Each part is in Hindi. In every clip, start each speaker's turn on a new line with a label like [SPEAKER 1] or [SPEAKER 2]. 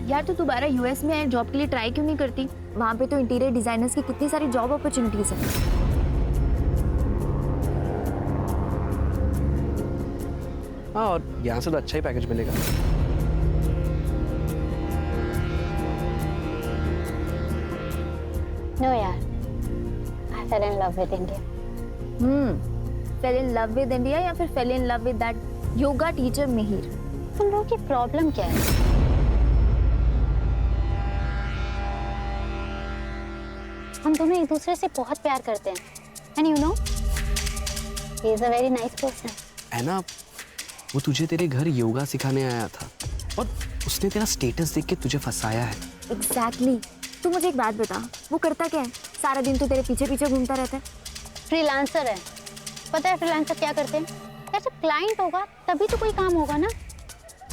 [SPEAKER 1] यार तू दोबारा यूएस में जॉब के लिए ट्राई क्यों नहीं करती? वहाँ पे तो इंटीरियर डिजाइनर्स की कितनी सारी जॉब अपॉर्चुनिटीज है।
[SPEAKER 2] हाँ, और यहाँ से तो अच्छा ही पैकेज मिलेगा।
[SPEAKER 3] नो यार, I fell in love with India.
[SPEAKER 1] Fell in love with India या फिर fell in love with that yoga teacher Mihir?
[SPEAKER 3] तुम लोगों की प्रॉब्लम क्या है? हम दोनों एक दूसरे से बहुत प्यार करते हैं। And you know, he is a very nice person.
[SPEAKER 2] है ना, वो तुझे तेरे घर योगा सिखाने आया था और उसने तेरा स्टेटस देख के तुझे फंसाया है।
[SPEAKER 1] एग्जैक्टली। तू मुझे एक बात बता, वो करता क्या है? सारा दिन तो तेरे पीछे पीछे घूमता रहता है।
[SPEAKER 3] फ्रीलांसर है। पता है फ्रीलांसर क्या करते हैं? यार जब क्लाइंट होगा तभी तो कोई काम होगा ना,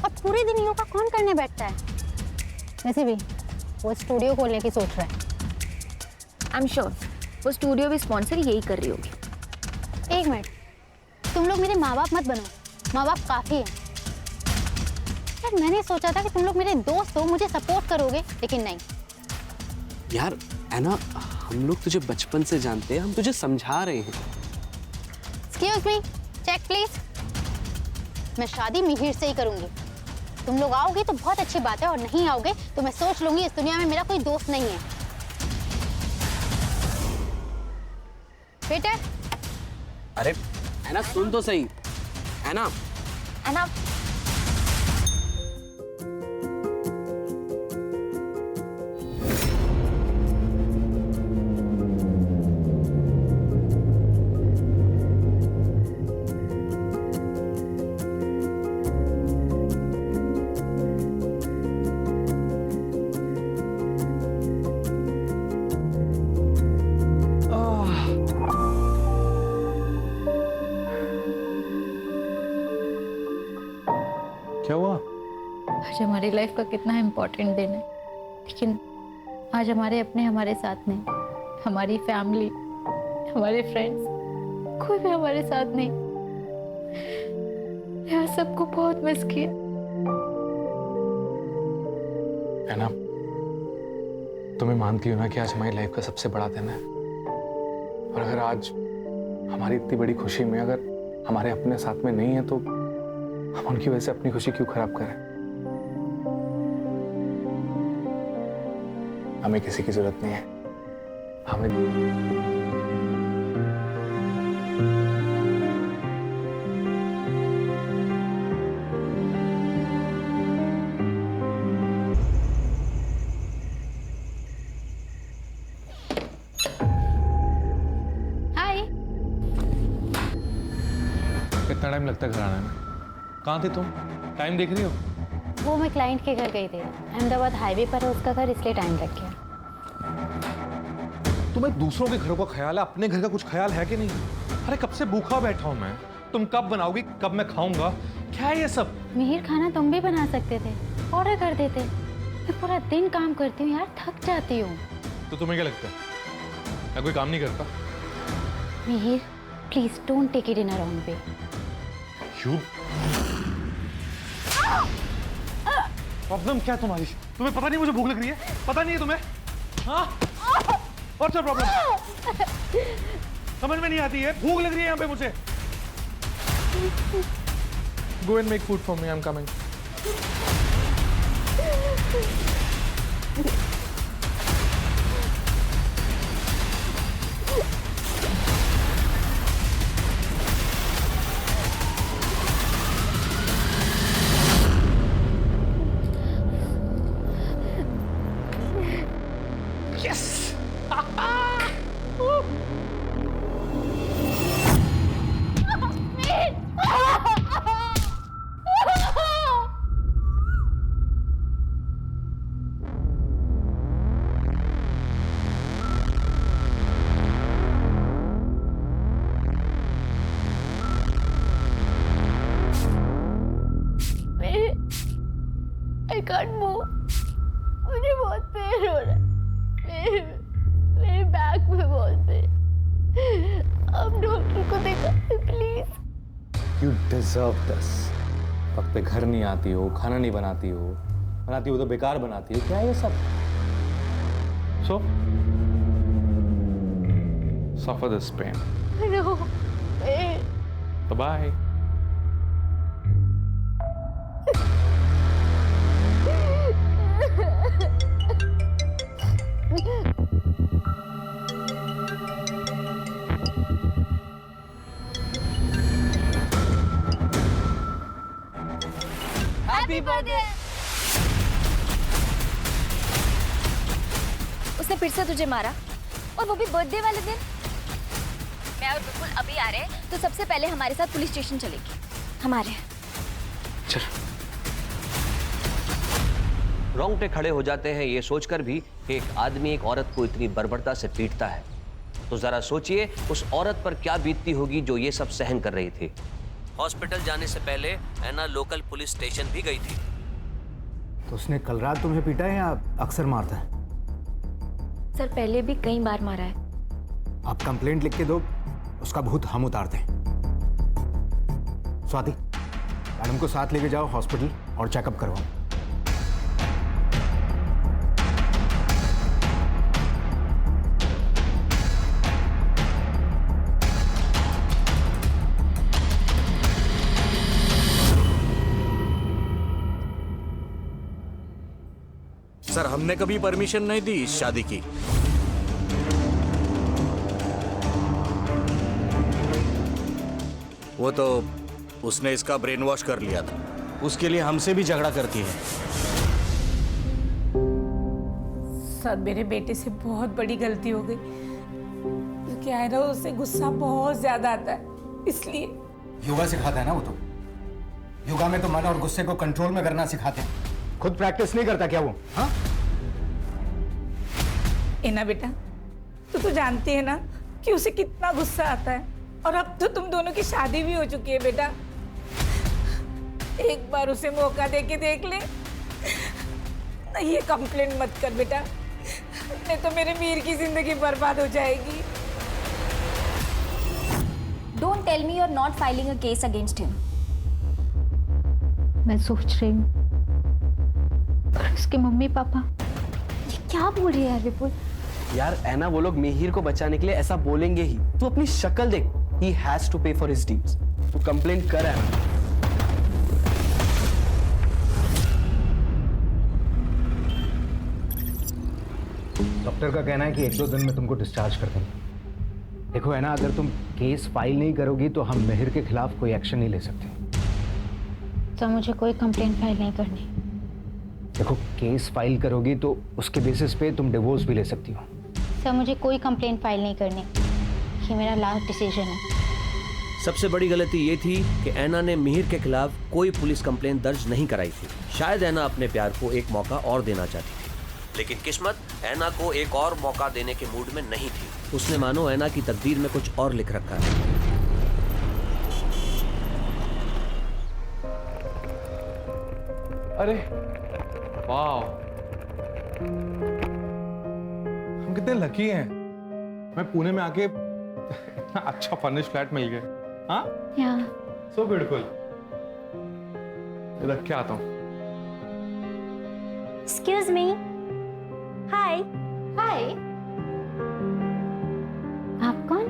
[SPEAKER 3] और पूरे दिन योगा कौन करने बैठता है? वैसे भी वो स्टूडियो खोलने की सोच रहा है।
[SPEAKER 1] आई एम श्योर वो स्टूडियो भी स्पॉन्सर यही कर रही होगी।
[SPEAKER 3] एक मिनट, तुम लोग मेरे माँ बाप मत बनो, माँ बाप काफी है। यार मैंने सोचा था कि तुम लोग मेरे दोस्त हो, मुझे सपोर्ट करोगे, लेकिन नहीं।
[SPEAKER 2] यार ऐना, हम लोग तुझे बचपन से जानते हैं, हम तुझे समझा रहे हैं।
[SPEAKER 3] Excuse me, check please. मैं शादी मिहिर से ही करूंगी। तुम लोग आओगे तो बहुत अच्छी बात है, और नहीं आओगे तो मैं सोच लूंगी इस दुनिया में मेरा कोई दोस्त नहीं है। बेटा,
[SPEAKER 2] अरे ऐना सुन तो सही। ऐना,
[SPEAKER 1] ऐना,
[SPEAKER 4] क्या हुआ?
[SPEAKER 5] आज हमारी लाइफ का कितना इम्पोर्टेंट दिन है, लेकिन आज हमारे अपने हमारे साथ नहीं, हमारी फैमिली, हमारे फ्रेंड्स, कोई भी हमारे साथ नहीं। यार सबको बहुत मिस किया।
[SPEAKER 4] है ना, तुम्हें मानती हो ना कि आज हमारी लाइफ का सबसे बड़ा दिन है, और अगर आज हमारी इतनी बड़ी खुशी में अगर हमारे अपने साथ में नहीं है तो हम उनकी वजह से अपनी खुशी क्यों खराब करें? हमें किसी की जरूरत नहीं है। हमें
[SPEAKER 5] हाय।
[SPEAKER 4] कितना टाइम लगता है घर आने में? कहाँ थे तुम? टाइम देख रही हो?
[SPEAKER 3] वो मैं क्लाइंट के घर गई थी। अहमदाबाद हाईवे पर है उसका घर, इसलिए टाइम लग गया।
[SPEAKER 4] तुम्हें दूसरों के घरों का ख्याल है, अपने घर का कुछ ख्याल है कि नहीं? अरे कब से भूखा बैठा हूं मैं, तुम कब बनाओगी, कब मैं खाऊंगा? क्या है ये सब?
[SPEAKER 3] मिहिर, खाना तुम भी बना सकते थे, ऑर्डर कर देते। मैं पूरा दिन काम करती हूँ यार, थक जाती हूँ।
[SPEAKER 4] तो तुम्हें क्या लगता है मैं कोई काम नहीं करता?
[SPEAKER 3] Mihir please don't take it in a wrong way.
[SPEAKER 4] क्यों? प्रॉब्लम क्या है तुम्हारी? तुम्हें पता नहीं मुझे भूख लग रही है? पता नहीं है तुम्हें? हाँ? और क्या प्रॉब्लम? समझ में नहीं आती है, भूख लग रही है यहाँ पे मुझे। Go and make food for me, I'm coming. Yes!
[SPEAKER 5] I can't move. मुझे बहुत पेन हो रहा है। मेरे बैक में बहुत पेन। अब डॉक्टर को दिखा प्लीज।
[SPEAKER 4] You deserve this. वक्त पे घर नहीं आती हो, खाना नहीं बनाती हो,
[SPEAKER 6] बनाती है वो तो बेकार बनाती है। क्या है ये सब?
[SPEAKER 4] So, suffer this pain.
[SPEAKER 5] No.
[SPEAKER 4] Bye-bye.
[SPEAKER 1] Happy birthday. उसने फिर से तुझे मारा, और वो भी बर्थडे वाले दिन। मैं और बिल्कुल अभी आ रहे हैं, तो सबसे पहले हमारे साथ पुलिस स्टेशन चलेगी। हमारे
[SPEAKER 2] चल।
[SPEAKER 7] रोंगटे खड़े हो जाते हैं ये सोचकर भी कि एक आदमी एक औरत को इतनी बर्बरता से पीटता है। तो जरा सोचिए उस औरत पर क्या बीतती होगी जो ये सब सहन कर रही थी। हॉस्पिटल जाने से पहले ऐना लोकल पुलिस स्टेशन भी गई थी।
[SPEAKER 6] तो उसने कल रात तुम्हें पीटा है या अक्सर मारता है?
[SPEAKER 1] सर पहले भी कई बार मारा है।
[SPEAKER 6] आप कंप्लेंट लिख के दो, उसका भूत हम उतारते हैं। स्वाति, मैडम को साथ लेके जाओ हॉस्पिटल और चेकअप करवाओ।
[SPEAKER 8] सर, हमने कभी परमिशन नहीं दी इस शादी की। वो तो उसने इसका ब्रेन वॉश कर लिया था। उसके लिए हमसे भी झगड़ा करती है।
[SPEAKER 9] सर, मेरे बेटे से बहुत बड़ी गलती हो गई। तो क्या है ना, उससे गुस्सा बहुत ज्यादा आता है, इसलिए।
[SPEAKER 6] योगा सिखाता है ना वो तो। योगा में तो मन और गुस्से को कंट्रोल में करना सिखाते हैं। खुद प्रैक्टिस नहीं करता क्या वो? हाँ?
[SPEAKER 9] ना बेटा, तू जानती है ना कि उसे कितना गुस्सा आता है। और अब तो तुम दोनों की शादी भी हो चुकी है बेटा। एक बार उसे मौका दे के देख ले। नहीं, ये कंप्लेंट मत कर बेटा, नहीं तो मेरे मीर की जिंदगी बर्बाद हो जाएगी।
[SPEAKER 1] Don't tell me you are not filing a case against him.
[SPEAKER 5] मैं सोच रही हूँ, और उसके मम्मी पापा।
[SPEAKER 1] ये क्या बोल रही है यार विपुल?
[SPEAKER 2] यार ऐना, वो लोग मिहिर को बचाने के लिए ऐसा बोलेंगे ही। तू अपनी शक्ल देख। He has to pay for his deeds. तू कंप्लेंट कर ऐना।
[SPEAKER 6] डॉक्टर का कहना है कि 1-2 दिन में तुमको डिस्चार्ज कर देंगे। देखो है ना, अगर तुम केस फाइल नहीं करोगी तो हम मिहिर के खिलाफ कोई एक्शन नहीं ले सकते।
[SPEAKER 5] तो मुझे कोई कंप्लेंट फाइल नहीं करनी।
[SPEAKER 6] देखो, केस फाइल करोगी तो उसके बेसिस पे तुम डिवोर्स भी ले सकती हो।
[SPEAKER 3] सर, मुझे कोई कंप्लेंट फाइल नहीं करनी। ये मेरा लास्ट डिसीजन है।
[SPEAKER 7] सबसे बड़ी गलती ये थी कि ऐना ने मिहिर के खिलाफ कोई पुलिस कंप्लेंट दर्ज नहीं कराई थी। शायद ऐना अपने प्यार को एक मौका और देना चाहती थी, लेकिन किस्मत ऐना को एक और मौका देने के मूड में नहीं थी। उसने मानो ऐना की तकदीर में कुछ और लिख रखा है।
[SPEAKER 4] अरे वाह, हम कितने लकी हैं। मैं पुणे में आके इतना अच्छा फर्निश फ्लैट मिल गया। हाँ, सो ब्यूटीफुल। रख के आता हूँ।
[SPEAKER 3] Excuse me. हाय।
[SPEAKER 5] हाय,
[SPEAKER 3] आप कौन?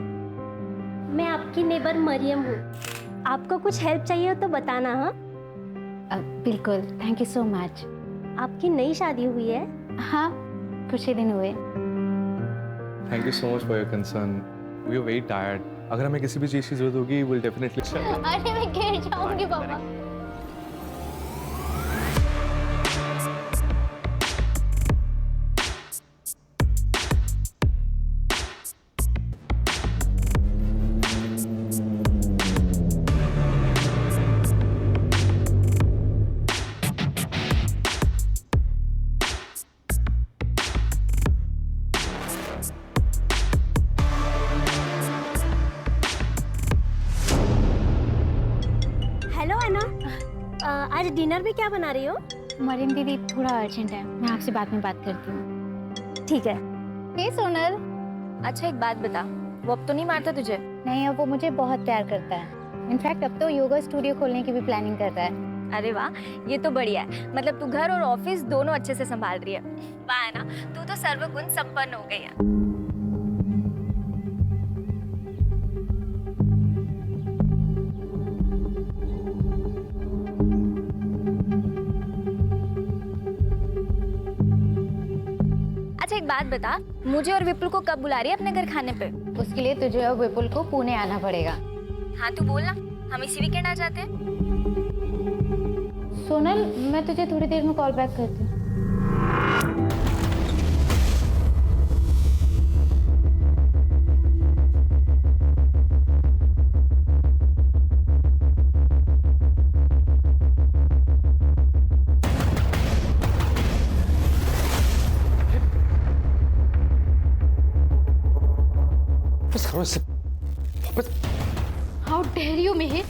[SPEAKER 3] मैं आपकी नेबर मरियम हूँ। आपको कुछ हेल्प चाहिए हो तो बताना। हाँ,
[SPEAKER 5] बिल्कुल, थैंक यू सो मच।
[SPEAKER 3] आपकी नई शादी हुई है?
[SPEAKER 5] हाँ, कुछ ही दिन हुए।
[SPEAKER 4] Thank you so much for your concern. We are very tired. अगर हमें किसी भी चीज की जरूरत होगी, विल डेफिनेटली।
[SPEAKER 5] अरे मैं गिर जाऊंगी पापा।
[SPEAKER 3] आज डिनर में क्या बना रही हो?
[SPEAKER 5] मरियम दीदी, थोड़ा अर्जेंट है, मैं आपसे बाद में बात करती हूँ।
[SPEAKER 3] ठीक है।
[SPEAKER 1] हे सोनल, अच्छा एक बात बता, वो अब तो नहीं मारता तुझे?
[SPEAKER 5] नहीं, अब वो मुझे बहुत प्यार करता है। इनफैक्ट अब तो योगा स्टूडियो खोलने की भी प्लानिंग कर रहा है।
[SPEAKER 1] अरे वाह, ये तो बढ़िया है। मतलब तू घर और ऑफिस दोनों अच्छे से संभाल रही है। वाह है ना, तू तो सर्वगुण संपन्न हो गई है। अच्छा एक बात बता, मुझे और विपुल को कब बुला रही है अपने घर खाने पे?
[SPEAKER 5] उसके लिए तुझे और विपुल को पुणे आना पड़ेगा।
[SPEAKER 1] हाँ तू बोल ना, हम इसी वीकेंड आ जाते हैं।
[SPEAKER 5] सोनल, मैं तुझे थोड़ी देर में कॉल बैक करती हूँ। हाउ डेयर यू मिहिर,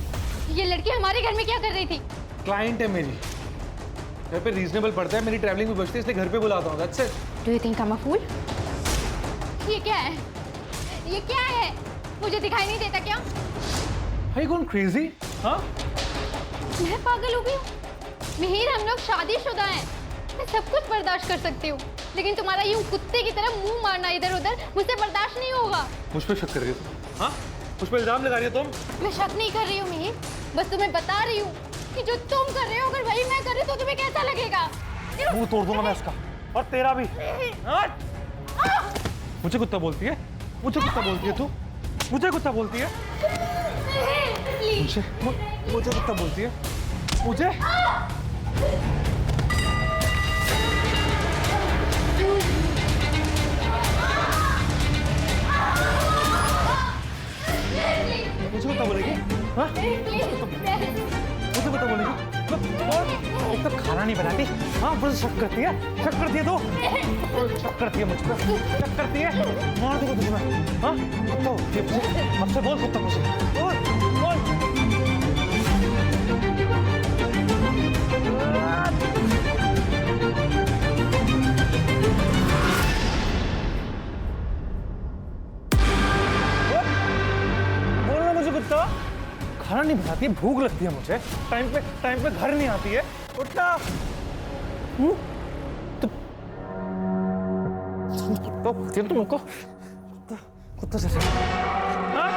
[SPEAKER 5] ये लड़की हमारे घर में क्या कर रही थी?
[SPEAKER 4] क्लाइंट है मेरी, घर पे रीजनेबल पड़ता है, मेरी ट्रैवलिंग भी बचती है, इसलिए घर पे बुलाता हूँ। That's it.
[SPEAKER 5] Do you think I am a fool? ये क्या है? ये क्या है? मुझे दिखाई नहीं देता क्या?
[SPEAKER 4] Are you going crazy? हाँ?
[SPEAKER 5] मैं पागल हो गई हूँ? मिहिर, हम लोग शादीशुदा हैं। मैं सब कुछ बर्दाश्त कर सकती हूँ, लेकिन तुम्हारा यूं कुत्ते की तरह मुंह मारना इधर उधर मुझसे बर्दाश्त नहीं होगा।
[SPEAKER 4] मुझ पे शक कर रही हो तुम? हाँ? मुझ पे इल्जाम लगा रही हो तुम?
[SPEAKER 5] मैं शक नहीं कर रही हूँ मिहिर, बस तुम्हें बता रही हूँ कि जो तुम कर रहे हो अगर वही मैं कर रही तो तुम्हें कैसा लगेगा?
[SPEAKER 4] मुंह तोड़ दूंगा मैं इसका, और तेरा भी। मुझे कुत्ता बोलती है? मुझे कुत्ता बोलती है तू? मुझे कुत्ता बोलती है? मुझे कुत्ता बोलती है? मुझे? मुझे कुत्ता बोलेगी? हाँ? मुझे कुत्ता बोलेगी? एक तो खाना नहीं बनाती, हाँ, बस शक करती है तो, शक करती है मुझ पर, शक करती है, मार दूंगा तुझे मैं, हाँ? कुत्ता बोलती है मुझे, मुझसे बोल कुत्ता मुझे, बोल। बोलना मुझे कुत्ता, खाना नहीं बनाती है, भूख लगती है मुझे, टाइम पे घर नहीं आती है, कुत्ता। कुत्ता बोलती है तुमको, कुत्ता जैसे, हाँ?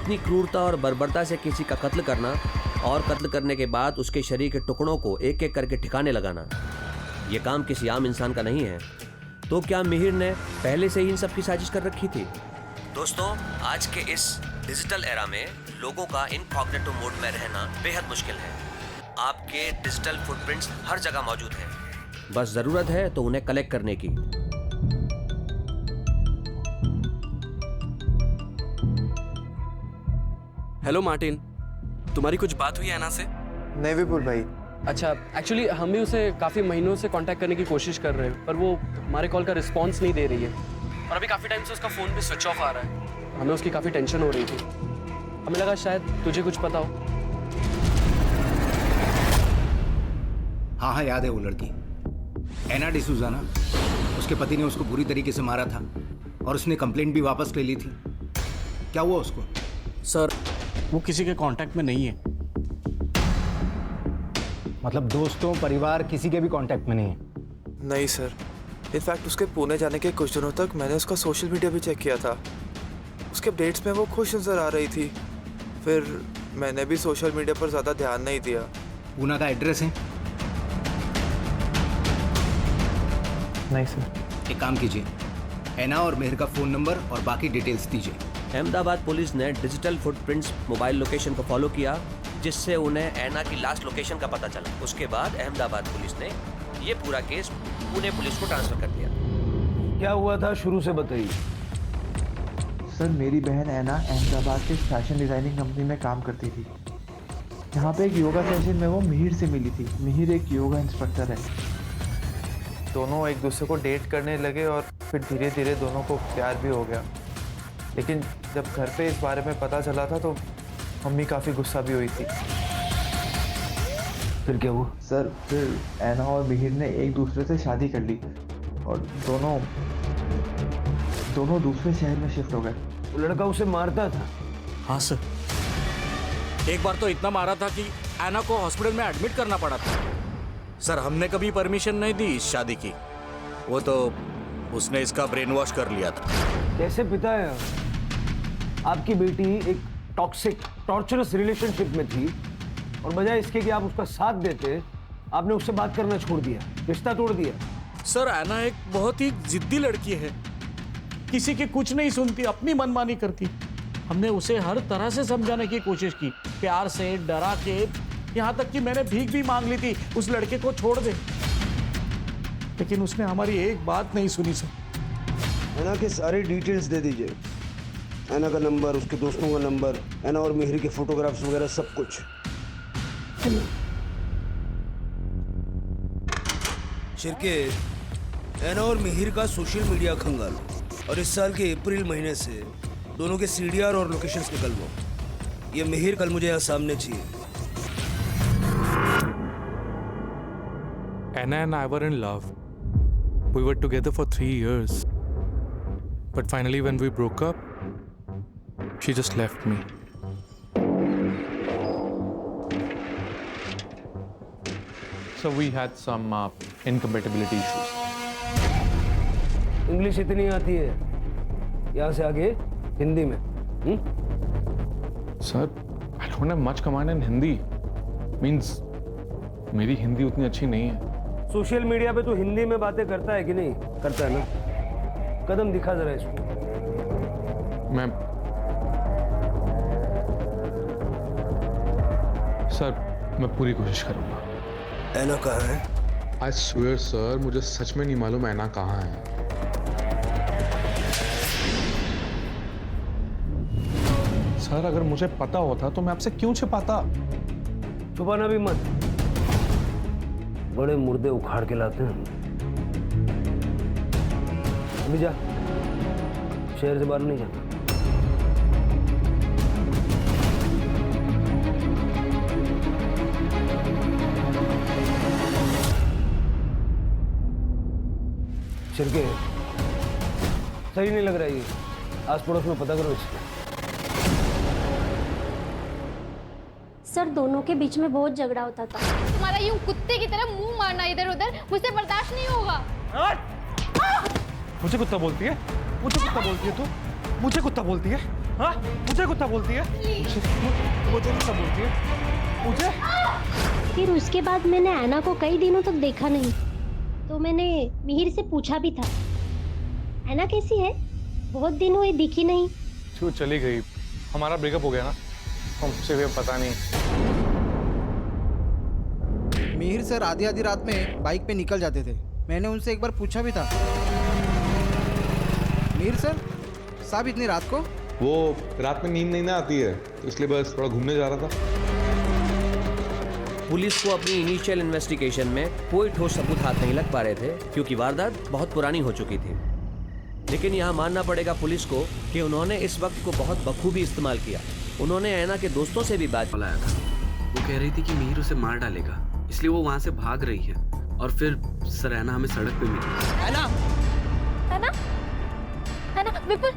[SPEAKER 7] इतनी क्रूरता और बर्बरता से किसी का कत्ल करना और कत्ल करने के बाद उसके शरीर के टुकड़ों को एक एक करके ठिकाने लगाना, ये काम किसी आम इंसान का नहीं है। तो क्या मिहिर ने पहले से ही इन सब की साजिश कर रखी थी? दोस्तों, आज के इस डिजिटल एरा में लोगों का इनकॉग्निटो मोड में रहना बेहद मुश्किल है। आपके डिजिटल फुटप्रिंट्स हर जगह मौजूद हैं, बस जरूरत है तो उन्हें कलेक्ट करने की।
[SPEAKER 2] हेलो मार्टिन, तुम्हारी कुछ बात हुई है ऐना से?
[SPEAKER 10] नहीं विपुल भाई।
[SPEAKER 2] अच्छा, एक्चुअली हम भी उसे काफ़ी महीनों से कांटेक्ट करने की कोशिश कर रहे हैं, पर वो हमारे कॉल का रिस्पांस नहीं दे रही है और अभी काफ़ी टाइम से उसका फ़ोन भी स्विच ऑफ आ रहा है। हमें उसकी काफ़ी टेंशन हो रही थी। हमें लगा शायद तुझे कुछ पता हो।
[SPEAKER 6] हाँ हाँ, याद है वो लड़की एना डिसूजा ना, उसके पति ने उसको बुरी तरीके से मारा था और उसने कंप्लेंट भी वापस ले ली थी। क्या हुआ उसको?
[SPEAKER 10] सर, वो किसी के कांटेक्ट में नहीं है।
[SPEAKER 6] मतलब दोस्तों, परिवार, किसी के भी कांटेक्ट में नहीं है?
[SPEAKER 10] नहीं सर, इनफैक्ट उसके पुणे जाने के कुछ दिनों तक मैंने उसका सोशल मीडिया भी चेक किया था। उसके अपडेट्स में वो खुश नजर आ रही थी। फिर मैंने भी सोशल मीडिया पर ज़्यादा ध्यान नहीं दिया।
[SPEAKER 6] पूना का एड्रेस है?
[SPEAKER 10] नहीं सर।
[SPEAKER 6] एक काम कीजिए, एना और मेहर का फ़ोन नंबर और बाकी डिटेल्स दीजिए।
[SPEAKER 7] अहमदाबाद पुलिस ने डिजिटल फुटप्रिंट्स मोबाइल लोकेशन को फॉलो किया, जिससे उन्हें ऐना की लास्ट लोकेशन का पता चला। उसके बाद अहमदाबाद पुलिस ने ये पूरा केस पुणे पुलिस को ट्रांसफर कर दिया।
[SPEAKER 6] क्या हुआ था शुरू से बताइए।
[SPEAKER 11] सर, मेरी बहन ऐना अहमदाबाद के फैशन डिज़ाइनिंग कंपनी में काम करती थी। यहाँ पे एक योगा सेशन में वो मिहिर से मिली थी। मिहिर एक योगा इंस्ट्रक्टर है। दोनों एक दूसरे को डेट करने लगे और फिर धीरे धीरे दोनों को प्यार भी हो गया। लेकिन जब घर पे इस बारे में पता चला था तो मम्मी काफ़ी गुस्सा भी हुई थी।
[SPEAKER 6] फिर क्या हुआ?
[SPEAKER 11] सर, फिर ऐना और मिहिर ने एक दूसरे से शादी कर ली और दोनों दूसरे शहर में शिफ्ट हो गए।
[SPEAKER 6] वो लड़का उसे मारता था?
[SPEAKER 8] हाँ सर, एक बार तो इतना मारा था कि ऐना को हॉस्पिटल में एडमिट करना पड़ा था। सर, हमने कभी परमिशन नहीं दी इस शादी की। वो तो उसने इसका ब्रेन वॉश कर लिया था।
[SPEAKER 6] कैसे पिता है? आपकी बेटी एक टॉक्सिक, टॉर्चरस रिलेशनशिप में थी और बजाय इसके कि आप उसका साथ देते, आपने उससे बात करना छोड़ दिया, रिश्ता तोड़ दिया।
[SPEAKER 8] सर, ऐना एक बहुत ही जिद्दी लड़की है, किसी की कुछ नहीं सुनती, अपनी मनमानी करती। हमने उसे हर तरह से समझाने की कोशिश की, प्यार से, डरा के, यहाँ तक कि मैंने भीख भी मांग ली थी उस लड़के को छोड़ दे, लेकिन उसने हमारी एक बात नहीं सुनी। सर,
[SPEAKER 12] ऐना के सारे डिटेल्स दे दीजिए। ऐना का नंबर, उसके दोस्तों का नंबर, ऐना और मिहिर के फोटोग्राफ्स वगैरह सब कुछ। शिरके, ऐना और मिहिर का सोशल मीडिया खंगाल और इस साल के अप्रैल महीने से दोनों के सीडीआर और लोकेशंस निकलवाओ। ये मिहिर कल मुझे यहाँ सामने चाहिए।
[SPEAKER 4] Anna and I were in love. We were together for 3 years. But finally, when we broke up, she just left me. So we had some incompatibility issues.
[SPEAKER 6] English इतनी आती है, यहाँ से आगे हिंदी में।
[SPEAKER 4] Sir, I don't have much command in Hindi. Means मेरी हिंदी उतनी अच्छी नहीं है।
[SPEAKER 6] सोशल मीडिया पे तो हिंदी में बातें करता है कि नहीं? करता है ना? कदम दिखा जरा इसको।
[SPEAKER 4] मैं पूरी कोशिश करूंगा।
[SPEAKER 12] ऐना कहाँ है?
[SPEAKER 4] I swear सर, मुझे सच में नहीं मालूम ऐना कहाँ है। सर, अगर मुझे पता होता तो मैं आपसे क्यों छिपाता?
[SPEAKER 6] छुपाना भी मत, बड़े मुर्दे उखाड़ के लाते हैं। अभी जा, शहर से बाहर नहीं जाना। छिड़के, सही नहीं लग रहा है ये। आस पड़ोस में पता करो इसको।
[SPEAKER 13] सर, दोनों के बीच में बहुत झगड़ा होता था।
[SPEAKER 5] तुम्हारा यूं कुत्ते की तरह मुंह मारना इधर उधर मुझसे बर्दाश्त नहीं होगा।
[SPEAKER 10] मुझे कुत्ता बोलती है? मुझे कुत्ता बोलती है तू? मुझे कुत्ता बोलती है?
[SPEAKER 4] हाँ मुझे कुत्ता बोलती है? मुझे कुत्ता बोलती है? मुझे?
[SPEAKER 13] फिर उसके बाद मैंने ऐना को कई दिनों तक देखा नहीं, तो मैंने मिहिर से पूछा भी था, ऐना कैसी है? बहुत दिन हुए दिखी नहीं।
[SPEAKER 4] क्यों चली गई? हमारा ब्रेकअप हो गया ना, हमसे भी पता नहीं।
[SPEAKER 14] मिहिर सर आधी आधी रात में बाइक पे निकल जाते थे। मैंने उनसे एक बार पूछा भी था, मिहिर सर साहब इतनी रात को?
[SPEAKER 4] वो रात में नींद नहीं ना आती है, तो इसलिए बस थोड़ा घूमने जा रहा था।
[SPEAKER 7] पुलिस को अपनी इनिशियल इन्वेस्टिगेशन में कोई ठोस सबूत हाथ नहीं लग पा रहे थे, क्योंकि वारदात बहुत पुरानी हो चुकी थी। लेकिन यहाँ मानना पड़ेगा पुलिस को कि उन्होंने इस वक्त को बहुत बखूबी इस्तेमाल किया। उन्होंने ऐना के दोस्तों से भी बात बुलाया था।
[SPEAKER 2] वो कह रही थी कि मिहिर उसे मार डालेगा, इसलिए वो वहाँ से भाग रही है। और फिर सर ऐना हमें सड़क पे मिली।
[SPEAKER 1] ऐना, ऐना, ऐना, विपुल,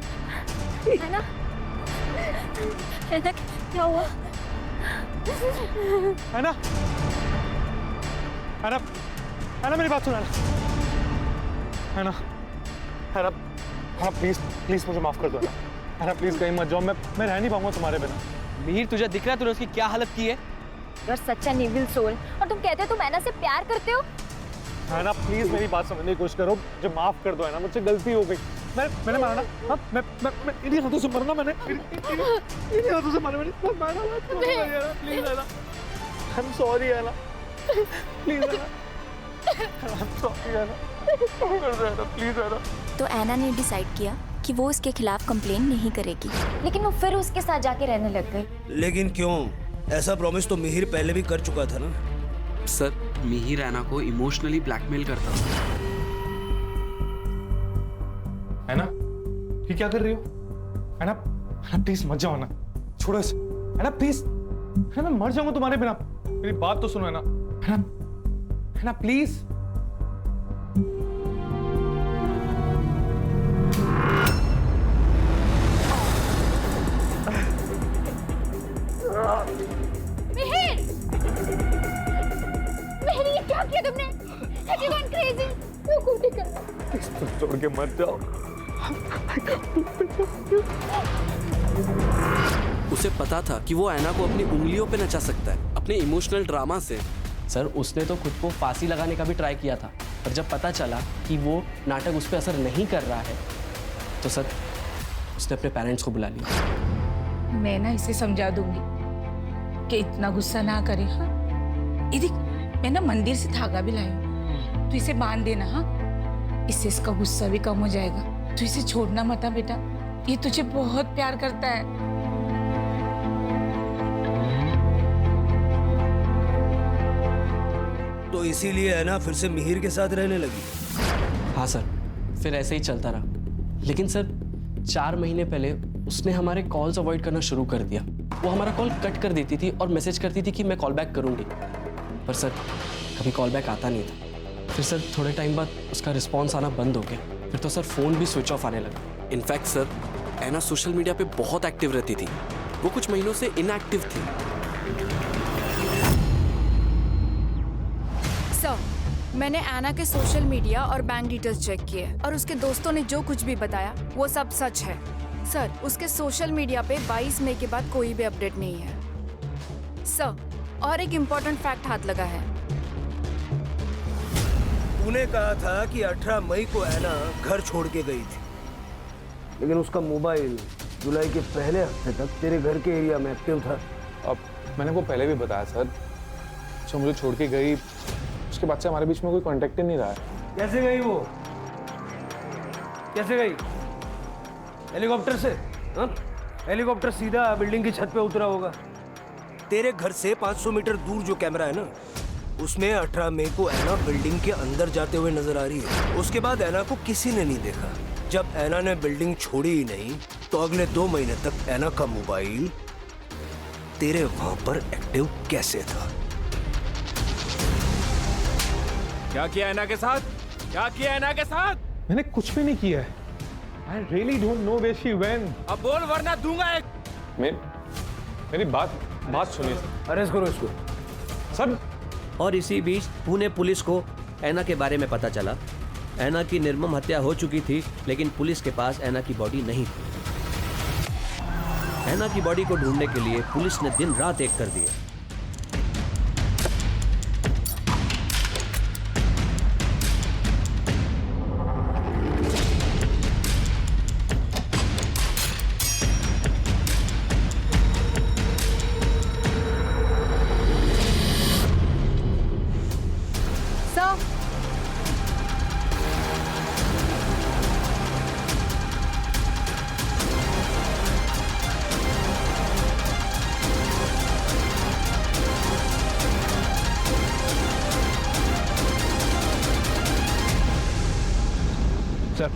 [SPEAKER 1] ऐना, ऐना क्या हुआ?
[SPEAKER 4] ऐना, ऐना, ऐना मेरी बात सुन। ऐना, ऐना, हाँ प्लीज प्लीज मुझे माफ कर दो ऐना, प्लीज कहीं मत जाओ, मैं रह नहीं पाऊंगा तुम्हारे बिना।
[SPEAKER 2] मिहिर तुझे दिख रहा है तूने उसकी क्या हालत की है?
[SPEAKER 1] You're such an evil soul। और तुम कहते हो तुम ऐना से प्यार करते हो?
[SPEAKER 4] ऐना प्लीज मेरी बात समझने की कोशिश करो, मुझे माफ कर दो ऐना, मुझसे गलती हो गई। मैंने मारा ना, हाँ मैं इन्हीं हाथों से मरना, मैंने इन्हीं हाथों से मारा, मैंने मारा। Please Anna, I am sorry Anna, please Anna, I am sorry Anna, please Anna.
[SPEAKER 1] तो ऐना ने डिसाइड किया कि वो उसके खिलाफ कंप्लेन नहीं करेगी, लेकिन वो फिर उसके साथ जाके रहने लग गई।
[SPEAKER 12] लेकिन क्यों? ऐसा प्रॉमिस तो मिहिर पहले भी कर चुका था ना।
[SPEAKER 2] सर मिहिर ऐना को इमोशनली ब्लैकमेल करता था।
[SPEAKER 4] ऐना ये क्या कर रही हो? ऐना, ऐना प्लीज मत जाओ ना, छोड़ो इसे। ऐना प्लीज, मैं मर जाऊंगा तुम्हारे बिना, मेरी बात तो सुनो ऐना। ऐना, ऐना प्लीज।
[SPEAKER 1] मिहिर! मिहिर ये क्या किया तुमने? Have you gone crazy? वो कूटी कर।
[SPEAKER 4] छोड़ के मत जाओ।
[SPEAKER 2] उसे पता था कि वो ऐना को अपनी उंगलियों पे नचा सकता है, अपने इमोशनल ड्रामा से। सर उसने तो खुद को फांसी लगाने का भी ट्राई किया था, पर जब पता चला कि वो नाटक उस पर असर नहीं कर रहा है, तो सर उसने अपने पेरेंट्स को बुला लिया।
[SPEAKER 9] मैं ना इसे समझा दूंगी कि इतना गुस्सा ना करे। हाँ ये देख, मैं ना मंदिर से धागा भी लाई हूँ, तू इसे बांध देना। हाँ इससे इसका गुस्सा भी कम हो जाएगा। तू इसे छोड़ना मत बेटा, ये तुझे बहुत प्यार करता है।
[SPEAKER 12] तो इसीलिए है ना फिर से मिहिर के साथ रहने लगी?
[SPEAKER 2] हाँ सर, फिर ऐसे ही चलता रहा। लेकिन सर 4 महीने पहले उसने हमारे कॉल्स अवॉइड करना शुरू कर दिया। वो हमारा कॉल कट कर देती थी और मैसेज करती थी कि मैं कॉल बैक करूंगी, पर सर कभी कॉल बैक आता नहीं था। फिर सर थोड़े टाइम बाद उसका रिस्पॉन्स आना बंद हो गया। फिर तो सर फ़ोन भी स्विच ऑफ आने लगा। इनफैक्ट सर ऐना सोशल मीडिया पे बहुत एक्टिव रहती थी, वो कुछ महीनों से इनएक्टिव थी।
[SPEAKER 15] सर मैंने ऐना के सोशल मीडिया और बैंक डिटेल्स चेक किए और उसके दोस्तों ने जो कुछ भी बताया वो सब सच है। सर उसके सोशल मीडिया पे 22 मई के बाद कोई भी अपडेट नहीं है। सर और एक इम्पोर्टेंट फैक्ट हाथ लगा है।
[SPEAKER 12] तूने कहा था कि 18 मई को ऐना घर छोड़ के गई थी,
[SPEAKER 6] लेकिन उसका मोबाइल जुलाई के पहले हफ्ते तक तेरे घर के एरिया में एक्टिव था।
[SPEAKER 4] अब मैंने वो पहले भी बताया सर, जो मुझे छोड़ के गई उसके बाद से हमारे बीच में कोई कांटेक्ट ही नहीं रहा है।
[SPEAKER 6] कैसे गई वो? कैसे गई? हेलीकॉप्टर से? हाँ? हेलीकॉप्टर सीधा बिल्डिंग की छत पे उतरा होगा।
[SPEAKER 12] तेरे घर से 500 मीटर दूर जो कैमरा है ना, उसमें 18 मई को ऐना बिल्डिंग के अंदर जाते हुए नजर आ रही है। उसके बाद ऐना को किसी ने नहीं देखा। जब ऐना ने बिल्डिंग छोड़ी ही नहीं, तो अगले 2 महीने तक ऐना का मोबाइल तेरे वहां पर एक्टिव कैसे था?
[SPEAKER 16] क्या किया ऐना के साथ? क्या किया ऐना के साथ?
[SPEAKER 4] मैंने कुछ भी नहीं किया है। I really don't know where she went.
[SPEAKER 16] अब बोल वरना दूंगा एक।
[SPEAKER 4] मेरी बात सुनिए।
[SPEAKER 6] अरेस्ट करो इसको।
[SPEAKER 4] सर।
[SPEAKER 7] और इसी बीच पुणे पुलिस को ऐना के बारे में पता चला। ऐना की निर्मम हत्या हो चुकी थी, लेकिन पुलिस के पास ऐना की बॉडी नहीं थी। ऐना की बॉडी को ढूंढने के लिए पुलिस ने दिन रात एक कर दिए।
[SPEAKER 4] सर,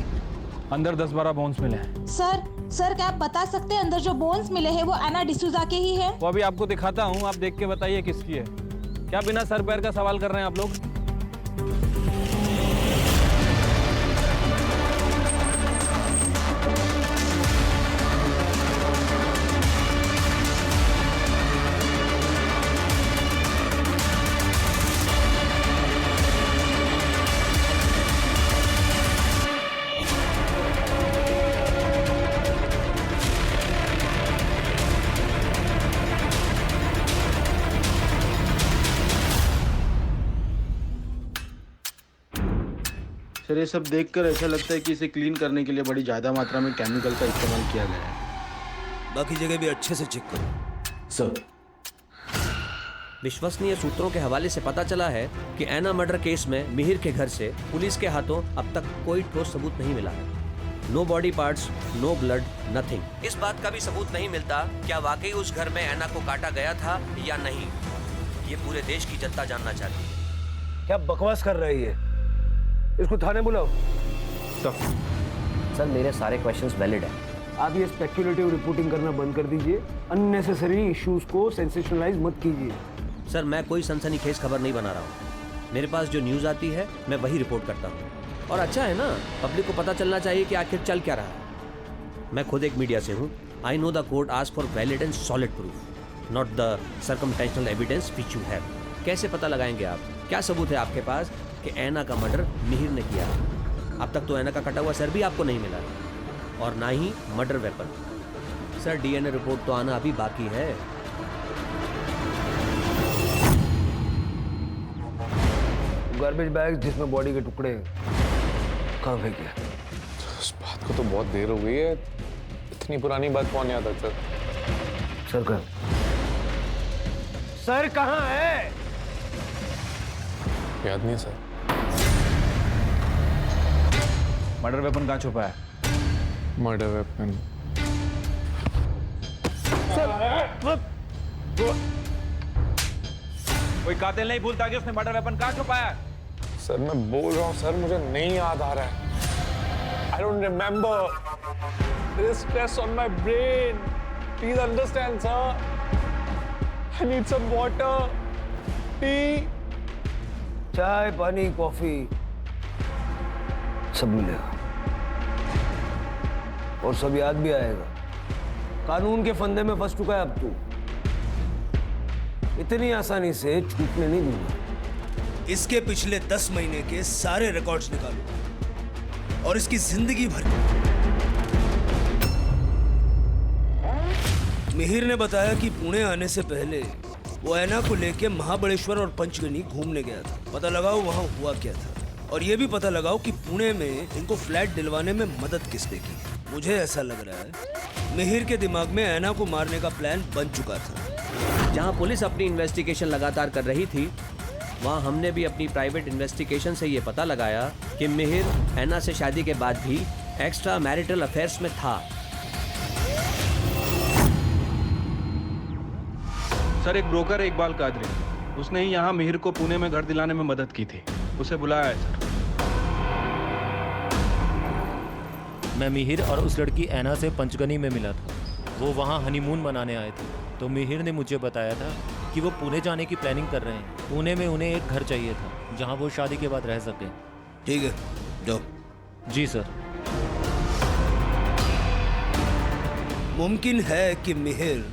[SPEAKER 4] अंदर 10-12 बोन्स मिले हैं।
[SPEAKER 17] सर क्या आप बता सकते हैं अंदर जो बोन्स मिले हैं वो एना डिसूजा के ही है?
[SPEAKER 4] वो अभी आपको दिखाता हूँ, आप देख के बताइए किसकी है। क्या बिना सर पैर का सवाल कर रहे हैं आप लोग?
[SPEAKER 14] सर ये सब देखकर ऐसा लगता है कि इसे क्लीन करने के लिए बड़ी ज़्यादा मात्रा में केमिकल का इस्तेमाल किया गया है।
[SPEAKER 12] बाकी जगह भी अच्छे से चेक करो।
[SPEAKER 14] सर,
[SPEAKER 7] विश्वसनीय सूत्रों के हवाले से पता चला है कि ऐना मर्डर केस में मिहिर के घर से पुलिस के हाथों अब तक कोई ठोस सबूत नहीं मिला है। No body parts, no blood, nothing. इस बात का भी सबूत नहीं मिलता क्या वाकई उस घर में ऐना को काटा गया था या नहीं। ये पूरे देश की जनता जानना चाहती है।
[SPEAKER 6] क्या बकवास कर रही है? इसको थाने बुलाओ।
[SPEAKER 7] सर मेरे सारे क्वेश्चंस वैलिड हैं।
[SPEAKER 6] आप ये स्पेक्युलेटिव रिपोर्टिंग करना बंद कर दीजिए। अननेसेसरी इश्यूज को सेंसेशनलाइज मत कीजिए।
[SPEAKER 7] सर मैं कोई सनसनीखेज खबर नहीं बना रहा हूँ। मेरे पास जो न्यूज़ आती है मैं वही रिपोर्ट करता हूँ। और अच्छा है ना, पब्लिक को पता चलना चाहिए कि आखिर चल क्या रहा है। मैं खुद एक मीडिया से हूँ। I know the court ask for valid and solid proof, not the circumstantial evidence which you have. कैसे पता लगाएंगे आप? क्या सबूत है आपके पास कि ऐना का मर्डर मिहिर ने किया? अब तक तो ऐना का कटा हुआ सर भी आपको नहीं मिला और ना ही murder weapon. Sir DNA report तो आना अभी बाकी है।
[SPEAKER 6] गार्बेज बैग जिसमें बॉडी के टुकड़े कहाँ फेंके?
[SPEAKER 4] उस बात को तो बहुत देर हो गई है। इतनी पुरानी बात कौन याद आता?
[SPEAKER 6] सर कहाँ? सर कहाँ है?
[SPEAKER 4] याद नहीं सर।
[SPEAKER 14] मर्डर वेपन कहाँ छुपा है?
[SPEAKER 4] मर्डर वेपन
[SPEAKER 14] कोई कातिल नहीं भूलता कि उसने मर्डर वेपन कहाँ छुपाया है।
[SPEAKER 4] सर मैं बोल रहा हूँ सर, मुझे नहीं याद आ रहा है। I don't remember. There is stress on my brain. Please understand, sir. I need some water, tea.
[SPEAKER 6] चाय, पानी, कॉफी सब मिलेगा और सब याद भी आएगा। कानून के फंदे में फंस चुका है अब तू। इतनी आसानी से छूटने नहीं दूंगा।
[SPEAKER 12] इसके पिछले 10 महीने के सारे रिकॉर्ड्स निकालो और इसकी जिंदगी भर। मिहिर ने बताया कि पुणे आने से पहले वो ऐना को लेके महाबलेश्वर और पंचगनी घूमने गया था। पता लगाओ वहां हुआ क्या था और ये भी पता लगाओ कि पुणे में इनको फ्लैट दिलवाने में मदद किसने की। मुझे ऐसा लग रहा है मिहिर के दिमाग में ऐना को मारने का प्लान बन चुका था।
[SPEAKER 7] जहां पुलिस अपनी इन्वेस्टिगेशन लगातार कर रही थी, वहां हमने भी अपनी प्राइवेट इन्वेस्टिगेशन से ये पता लगाया कि मिहिर ऐना से शादी के बाद भी एक्स्ट्रा मैरिटल अफेयर्स में था।
[SPEAKER 14] सर एक ब्रोकर है इकबाल कादरी, उसने ही यहाँ मिहिर को पुणे में घर दिलाने में मदद की थी। उसे बुलाया है सर।
[SPEAKER 18] मैं मिहिर और उस लड़की ऐना से पंचगनी में मिला था। वो वहाँ हनीमून मनाने आए थे, तो मिहिर ने मुझे बताया था कि वो पुणे जाने की प्लानिंग कर रहे हैं। पुणे में उन्हें एक घर चाहिए था जहाँ वो शादी के बाद रह सके।
[SPEAKER 12] ठीक है, जाओ।
[SPEAKER 18] जी सर।
[SPEAKER 12] मुमकिन है कि मिहिर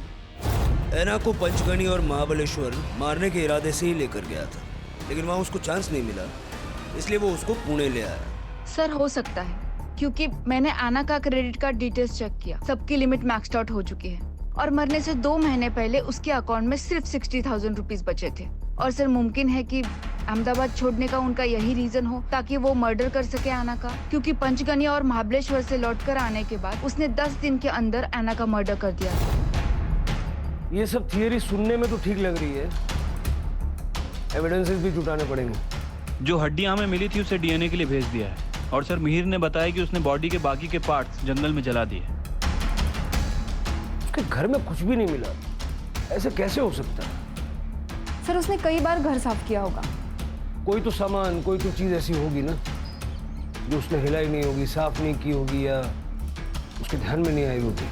[SPEAKER 12] ऐना को पंचगनी और महाबलेश्वर मारने के इरादे से ही लेकर गया था, लेकिन वहाँ उसको चांस नहीं मिला, इसलिए वो उसको पुणे ले आया।
[SPEAKER 15] सर हो सकता है, क्योंकि मैंने ऐना का क्रेडिट कार्ड डिटेल्स चेक किया। सबकी लिमिट मैक्स्ड आउट हो चुकी है और मरने से 2 महीने पहले उसके अकाउंट में सिर्फ 60,000 रुपीस बचे थे। और सर मुमकिन है कि अहमदाबाद छोड़ने का उनका यही रीजन हो ताकि वो मर्डर कर सके ऐना का, क्योंकि पंचगनी और महाबलेश्वर से लौटकर आने के बाद उसने 10 दिन के अंदर ऐना का मर्डर कर दिया था।
[SPEAKER 6] ये सब थियरी सुनने में तो ठीक लग रही है, एविडेंसेस भी जुटाने पड़ेंगे।
[SPEAKER 19] जो हड्डियां हमें मिली थी उसे डीएनए के लिए भेज दिया है और सर मिहिर ने बताया कि उसने बॉडी के बाकी के पार्ट्स जंगल में जला दिए।
[SPEAKER 6] उसके घर में कुछ भी नहीं मिला, ऐसे कैसे हो सकता है?
[SPEAKER 15] सर उसने कई बार घर साफ किया होगा।
[SPEAKER 6] कोई तो सामान, कोई तो चीज ऐसी होगी ना जो उसने हिलाई नहीं होगी, साफ नहीं की होगी या उसके ध्यान में नहीं आई होगी।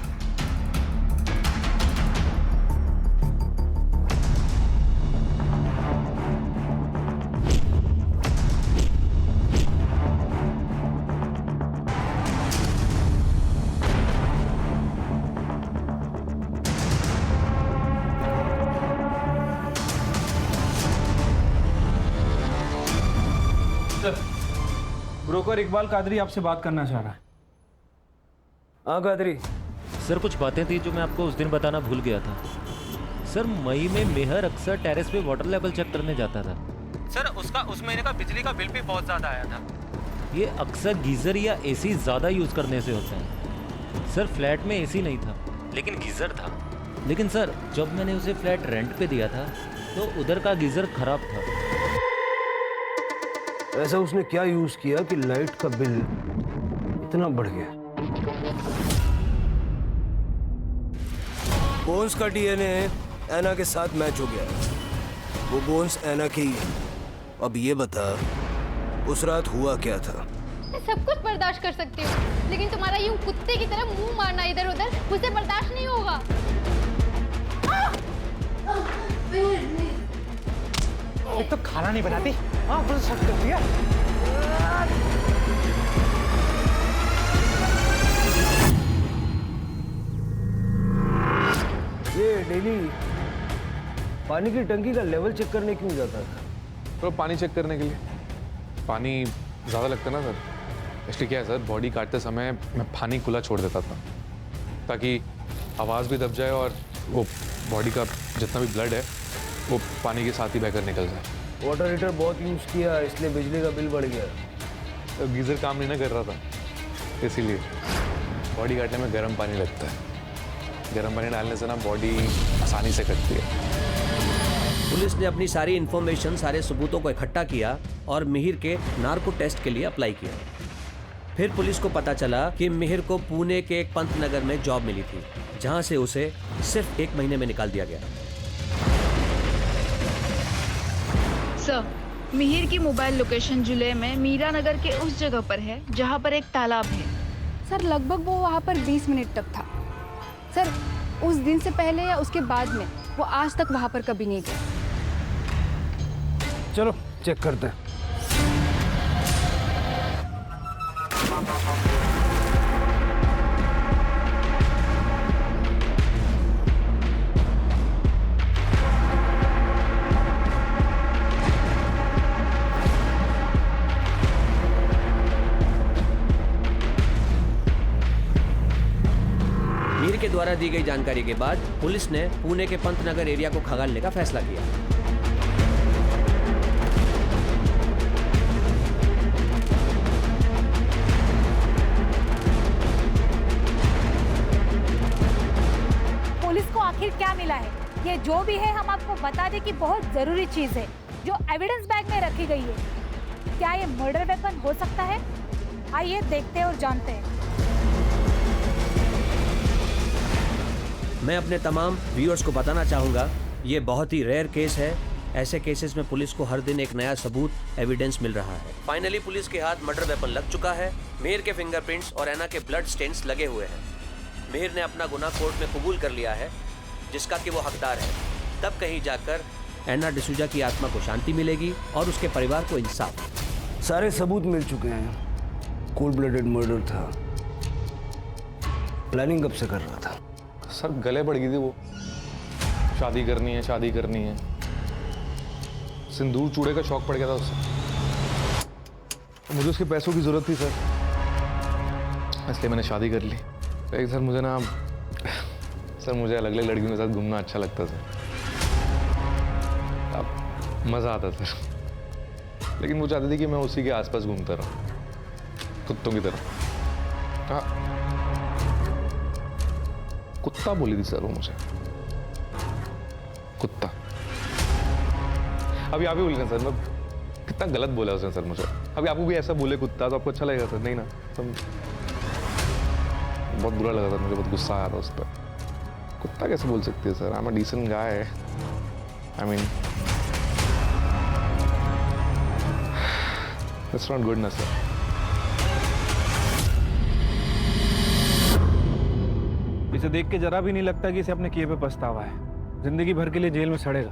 [SPEAKER 19] ब्रोकर इकबाल कादरी आपसे बात करना चाह रहा है।
[SPEAKER 6] हाँ कादरी।
[SPEAKER 18] सर कुछ बातें थी जो मैं आपको उस दिन बताना भूल गया था। सर मई में मेहर अक्सर टेरेस पे वाटर लेवल चेक करने जाता था। सर उसका उस महीने का बिजली का बिल भी बहुत ज़्यादा आया था। ये अक्सर गीज़र या एसी ज़्यादा यूज़ करने से होता है। सर फ्लैट में एसी नहीं था लेकिन गीज़र था। लेकिन सर जब मैंने उसे फ्लैट रेंट पे दिया था तो उधर का गीज़र खराब था।
[SPEAKER 6] ऐसा उसने क्या यूज किया कि लाइट का बिल इतना बढ़ गया?
[SPEAKER 12] बोन्स का डीएनए ऐना के साथ मैच हो गया। वो बोन्स ऐना के ही है। अब ये बता उस रात हुआ क्या था?
[SPEAKER 5] मैं सब कुछ बर्दाश्त कर सकती हूँ लेकिन तुम्हारा यूं कुत्ते की तरह मुंह मारना इधर उधर मुझसे बर्दाश्त नहीं होगा।
[SPEAKER 20] एक तो खाना नहीं बनाती, हाँ बस सब कर दिया।
[SPEAKER 6] ये डेली पानी की टंकी का लेवल चेक करने क्यों जाता था?
[SPEAKER 4] तो पानी चेक करने के लिए। पानी ज़्यादा लगता ना सर, इसलिए क्या है सर, बॉडी काटते समय मैं पानी खुला छोड़ देता था ताकि आवाज़ भी दब जाए और वो बॉडी का जितना भी ब्लड है वो पानी के साथ ही बहकर निकल जाए।
[SPEAKER 6] वाटर हीटर बहुत यूज़ किया इसलिए बिजली का बिल बढ़ गया।
[SPEAKER 4] तो गीज़र काम नहीं ना कर रहा था, इसीलिए बॉडी काटने में गर्म पानी लगता है। गर्म पानी डालने से ना बॉडी आसानी से कटती है।
[SPEAKER 7] पुलिस ने अपनी सारी इन्फॉर्मेशन, सारे सबूतों को इकट्ठा किया और मिहिर के नार्को टेस्ट के लिए अप्लाई किया। फिर पुलिस को पता चला कि मिहिर को पुणे के एक पंतनगर में जॉब मिली थी जहां से उसे सिर्फ 1 महीने में निकाल दिया गया।
[SPEAKER 15] सर मिहिर की मोबाइल लोकेशन जुलै में मीरा नगर के उस जगह पर है जहां पर एक तालाब है।
[SPEAKER 21] सर लगभग वो वहां पर 20 मिनट तक था। सर उस दिन से पहले या उसके बाद में वो आज तक वहां पर कभी नहीं गया।
[SPEAKER 6] चलो चेक करते हैं।
[SPEAKER 7] मीर के द्वारा दी गई जानकारी के बाद पुलिस ने पुणे के पंतनगर एरिया को खंगालने का फैसला किया।
[SPEAKER 17] पुलिस को आखिर क्या मिला है? ये जो भी है हम आपको बता दें कि बहुत जरूरी चीज है जो एविडेंस बैग में रखी गई है। क्या ये मर्डर वेपन हो सकता है? आइए देखते हैं और जानते हैं।
[SPEAKER 7] मैं अपने तमाम व्यूअर्स को बताना चाहूँगा, ये बहुत ही रेयर केस है। ऐसे केसेस में पुलिस को हर दिन एक नया सबूत, एविडेंस मिल रहा है। फाइनली पुलिस के हाथ मर्डर वेपन लग चुका है। मिहिर के फिंगरप्रिंट्स और ऐना के ब्लड स्टेन्स लगे हुए हैं। मिहिर ने अपना गुनाह कोर्ट में कबूल कर लिया है जिसका कि वो हकदार है। तब कहीं जाकर ऐना डिसूजा की आत्मा को शांति मिलेगी और उसके परिवार को इंसाफ।
[SPEAKER 6] सारे सबूत मिल चुके हैं। कोल्ड ब्लडेड मर्डर था। प्लानिंग कब से कर रहा था?
[SPEAKER 4] सर गले पड़ गई थी वो, शादी करनी है, शादी करनी है। सिंदूर चूड़े का शौक पड़ गया था उससे। मुझे उसके पैसों की जरूरत थी सर, इसलिए मैंने शादी कर ली। लेकिन सर मुझे ना सर मुझे अलग अलग लड़कियों के साथ घूमना अच्छा लगता सर, अब मज़ा आता सर, लेकिन वो चाहती थी कि मैं उसी के आसपास घूमता रहूं, कुत्तों की तरह। हाँ, कुत्ता बोली थी सर वो मुझे, कुत्ता। अभी आप ही बोलिए सर, मैं कितना गलत बोला उसने सर मुझे। अभी आपको भी ऐसा बोले कुत्ता तो आपको अच्छा लगेगा सर? नहीं ना, तो बहुत बुरा लगा था मुझे, बहुत गुस्सा आया था उस पर। कुत्ता कैसे बोल सकती है sir? I am a decent guy, I mean it's not good ना सर।
[SPEAKER 19] इसे देख के जरा भी नहीं लगता कि इसे अपने किए पे पछतावा है, जिंदगी भर के लिए जेल में सड़ेगा।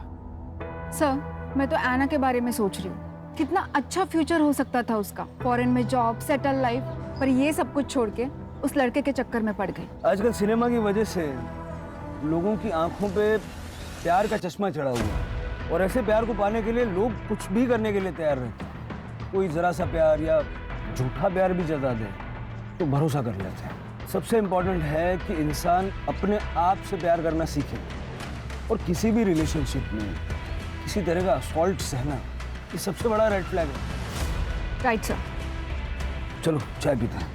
[SPEAKER 21] सर मैं तो एना के बारे में सोच रही हूँ, कितना अच्छा फ्यूचर हो सकता था उसका, फॉरेन में जॉब, सेटल लाइफ, पर ये सब कुछ छोड़ के उस लड़के के चक्कर में पड़ गई।
[SPEAKER 6] आजकल सिनेमा की वजह से लोगों की आंखों पे प्यार का चश्मा चढ़ा हुआ है, और ऐसे प्यार को पाने के लिए लोग कुछ भी करने के लिए तैयार रहते हैं। कोई जरा सा प्यार या झूठा प्यार भी जता दे तो भरोसा कर लेते हैं। सबसे इम्पोर्टेंट है कि इंसान अपने आप से प्यार करना सीखे, और किसी भी रिलेशनशिप में किसी तरह का असॉल्ट सहना ये सबसे बड़ा रेड फ्लैग है।
[SPEAKER 21] Right sir.
[SPEAKER 6] चलो चाय पीते हैं।